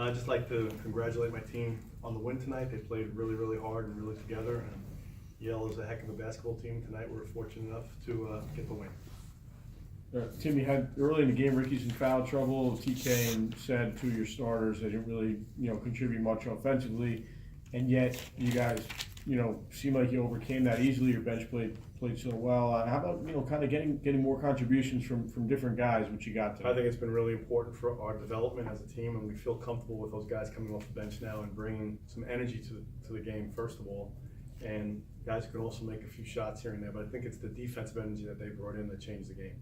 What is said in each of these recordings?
I'd just like to congratulate my team on the win tonight. They played really, really hard and really together. And Yale is a heck of a basketball team tonight. We were fortunate enough to get the win. Tim, you had early in the game, Ricky's in foul trouble. TK and said two of your starters, they didn't really, contribute much offensively, and yet you guys, seem like you overcame that easily. Your bench played so well. How about kind of getting more contributions from different guys, which you got to? I think it's been really important for our development as a team, and we feel comfortable with those guys coming off the bench now and bringing some energy to the game first of all, and guys can also make a few shots here and there. But I think it's the defensive energy that they brought in that changed the game.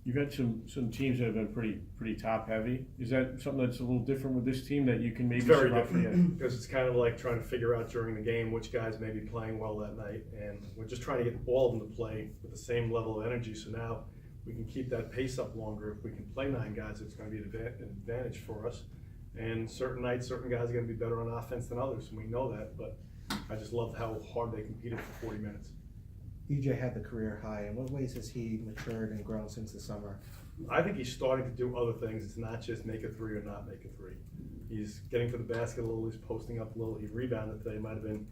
You've had some teams that have been pretty top heavy. Is that something that's a little different with this team that you can maybe? It's very different because it's kind of like trying to figure out during the game which guys may be playing well that night, and we're just trying to get all of them to play with the same level of energy. So now we can keep that pace up longer. If we can play 9 guys, it's going to be an advantage for us. And certain nights, certain guys are going to be better on offense than others, and we know that. But I just love how hard they competed for 40 minutes. EJ had the career high. In what ways has he matured and grown since the summer? I think he's starting to do other things. It's not just make a 3 or not make a 3. He's getting to the basket a little. He's posting up a little. He rebounded today. Might have been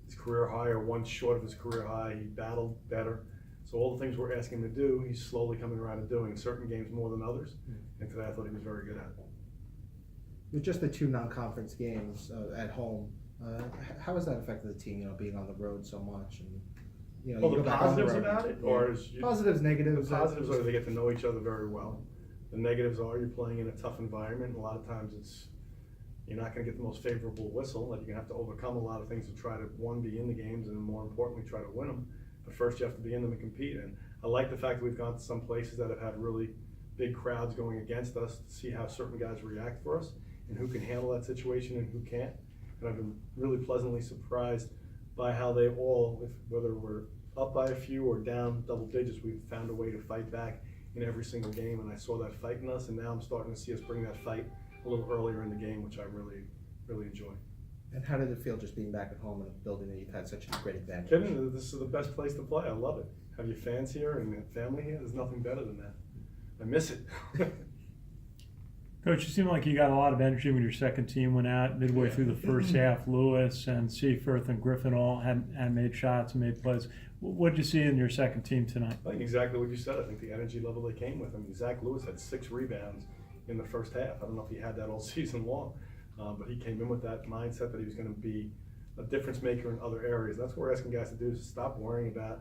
his career high or one short of his career high. He battled better. So all the things we're asking him to do, he's slowly coming around and doing. Certain games more than others. And today I thought he was very good at it. With just the 2 non-conference games at home, how has that affected the team? Being on the road so much and. Well, the positives about it, or positives, negatives. The positives are they get to know each other very well. The negatives are you're playing in a tough environment, and a lot of times you're not going to get the most favorable whistle. Like you're going to have to overcome a lot of things to try to be in the games, and more importantly, try to win them. But first, you have to be in them and compete. And I like the fact that we've gone to some places that have had really big crowds going against us to see how certain guys react for us and who can handle that situation and who can't. And I've been really pleasantly surprised by how they all, whether we're up by a few or down double digits, we've found a way to fight back in every single game, and I saw that fight in us, and now I'm starting to see us bring that fight a little earlier in the game, which I really, really enjoy. And how did it feel just being back at home in a building that you've had such a great advantage? Kevin, this is the best place to play. I love it. Have your fans here and family here. There's nothing better than that. I miss it. Coach, it seemed like you got a lot of energy when your second team went out midway through the first half. Lewis and Seaforth and Griffin all had made shots and made plays. What did you see in your second team tonight? I think exactly what you said. I think the energy level they came with. I mean, Zach Lewis had 6 rebounds in the first half. I don't know if he had that all season long, but he came in with that mindset that he was going to be a difference maker in other areas. That's what we're asking guys to do, is stop worrying about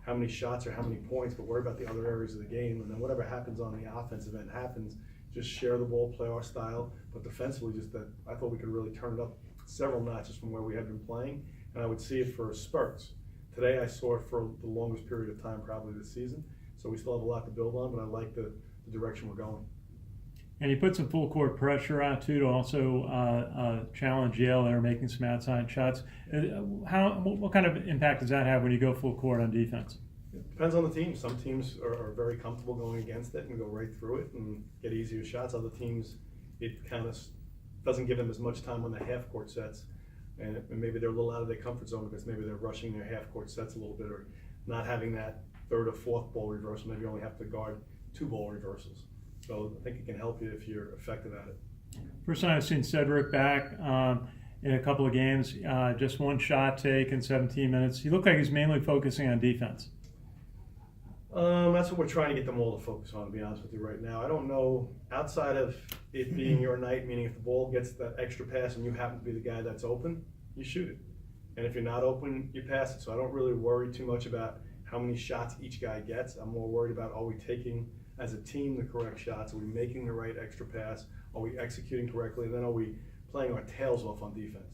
how many shots or how many points, but worry about the other areas of the game. And then whatever happens on the offensive end happens. Just share the ball, play our style, but defensively, just that I thought we could really turn it up several notches from where we had been playing, and I would see it for spurts. Today I saw it for the longest period of time probably this season, so we still have a lot to build on, but I like the direction we're going. And you put some full court pressure on too to also challenge Yale. They're making some outside shots. What kind of impact does that have when you go full court on defense? It depends on the team. Some teams are very comfortable going against it and go right through it and get easier shots. Other teams, it kind of doesn't give them as much time on the half-court sets, and maybe they're a little out of their comfort zone because maybe they're rushing their half-court sets a little bit or not having that 3rd or 4th ball reversal. Maybe you only have to guard 2 ball reversals. So I think it can help you if you're effective at it. First time I've seen Cedric back in a couple of games, just 1 shot take in 17 minutes. He looked like he's mainly focusing on defense. That's what we're trying to get them all to focus on, to be honest with you right now. I don't know, outside of it being your night, meaning if the ball gets that extra pass and you happen to be the guy that's open, you shoot it. And if you're not open, you pass it. So I don't really worry too much about how many shots each guy gets. I'm more worried about, are we taking, as a team, the correct shots? Are we making the right extra pass? Are we executing correctly? And then are we playing our tails off on defense?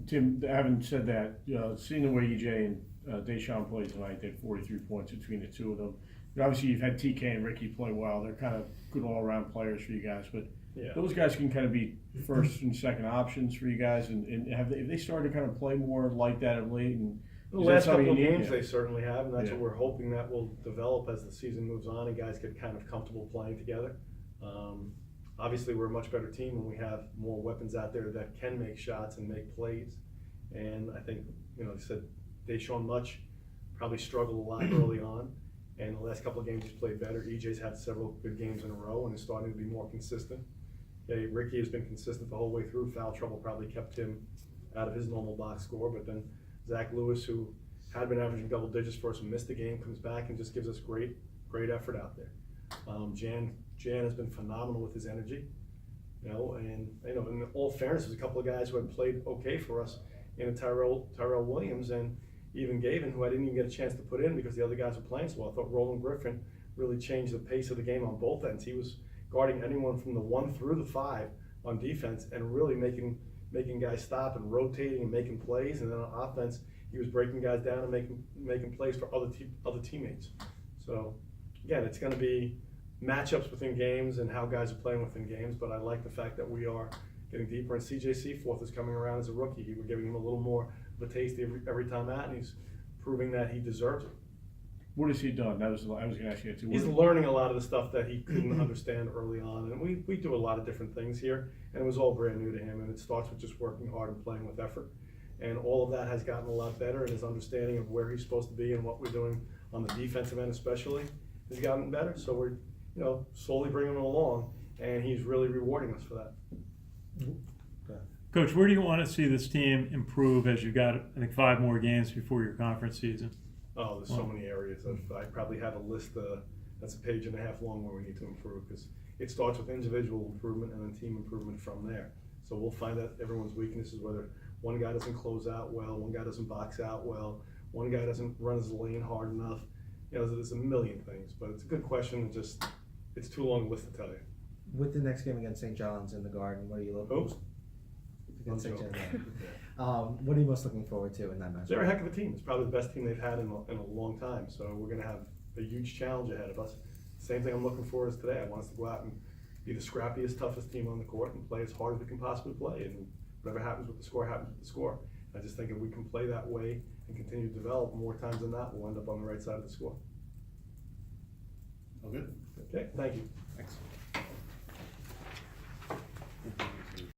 Tim, having said that, seeing the way EJ and Deshaun played tonight, they had 43 points between the two of them. Obviously, you've had TK and Ricky play well. They're kind of good all-around players for you guys, but those guys can kind of be first and second options for you guys. And have they started to kind of play more like that of late? And the last couple of games they certainly have, and that's what we're hoping that will develop as the season moves on and guys get kind of comfortable playing together. Obviously, we're a much better team when we have more weapons out there that can make shots and make plays. And I think, they said Deshaun Much probably struggled a lot early on. And the last couple of games he's played better. EJ's had several good games in a row and is starting to be more consistent. Okay, Ricky has been consistent the whole way through. Foul trouble probably kept him out of his normal box score, but then Zach Lewis, who had been averaging double digits for us and missed the game, comes back and just gives us great effort out there. Jan has been phenomenal with his energy, and in all fairness, there's a couple of guys who had played okay for us in Tyrell Williams and even Gavin, who I didn't even get a chance to put in because the other guys were playing so well. I thought Roland Griffin really changed the pace of the game on both ends. He was guarding anyone from the 1 through the 5 on defense and really making guys stop and rotating and making plays. And then on offense, he was breaking guys down and making plays for other teammates. So again, it's going to be matchups within games and how guys are playing within games. But I like the fact that we are getting deeper. And CJ Seaforth is coming around as a rookie. We're giving him a little more of a taste every time out, and he's proving that he deserves it. What has he done? I was going to ask you that too. He's learning a lot of the stuff that he couldn't understand early on, and we do a lot of different things here, and it was all brand new to him, and it starts with just working hard and playing with effort, and all of that has gotten a lot better, and his understanding of where he's supposed to be and what we're doing on the defensive end especially has gotten better, so we're slowly bringing him along, and he's really rewarding us for that. Coach, where do you want to see this team improve as you've got, I think, 5 more games before your conference season? Oh, there's so many areas. I probably have a list that's a page and a half long where we need to improve, because it starts with individual improvement and then team improvement from there. So we'll find out everyone's weaknesses, whether one guy doesn't close out well, one guy doesn't box out well, one guy doesn't run his lane hard enough. There's a million things, but it's a good question, and just it's too long a list to tell you. With the next game against St. John's in the Garden, what are you looking for? Against St. John's. What are you most looking forward to in that match? They're a heck of a team. It's probably the best team they've had in a long time. So we're going to have a huge challenge ahead of us. Same thing I'm looking for is today. I want us to go out and be the scrappiest, toughest team on the court and play as hard as we can possibly play. And whatever happens with the score, happens with the score. I just think if we can play that way and continue to develop, more times than not, we'll end up on the right side of the score. Oh, good. Okay, thank you. Thanks.